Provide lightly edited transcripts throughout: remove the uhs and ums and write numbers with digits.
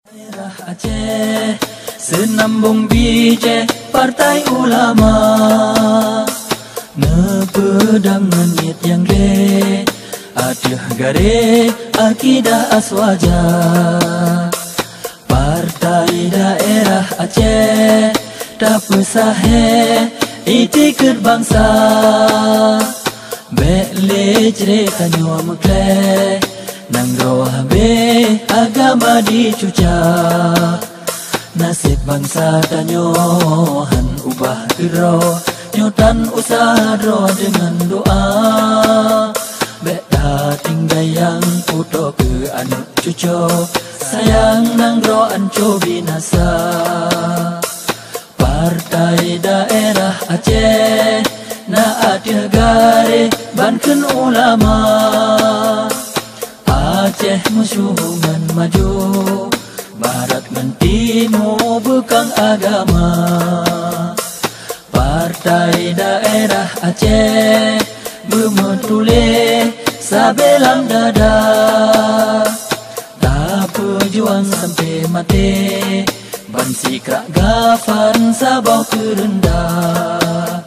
Daerah Aceh, senambung bije partai ulama, nepedang menit yang le, aduh gare akidah aswaja. Partai daerah Aceh, tak pesahe itikad bangsa, bele cerita nyawa mekle. Nang roh be agama dicuca, nasib bangsa tanyohan ubah kero, nyotan usaha doa dengan doa. Beta tinggal yang puto ke anak cucu, sayang nang roh anco binasa. Partai daerah Aceh, na adia gare banken ulama. Aceh musuhan maju, barat dan timur bukan agama. Partai daerah Aceh bermetule sabelang dada, tak pejuang sampai mati, bansi krak gafan sabau kerendah.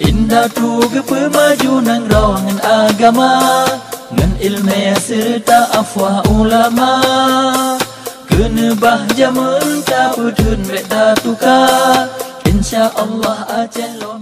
Indah tu kepemaju nang rawangan agama, ngan ilmiah serta afwah ulama. Kena bahja mentah putun beta tukar, insya Allah Aceh lo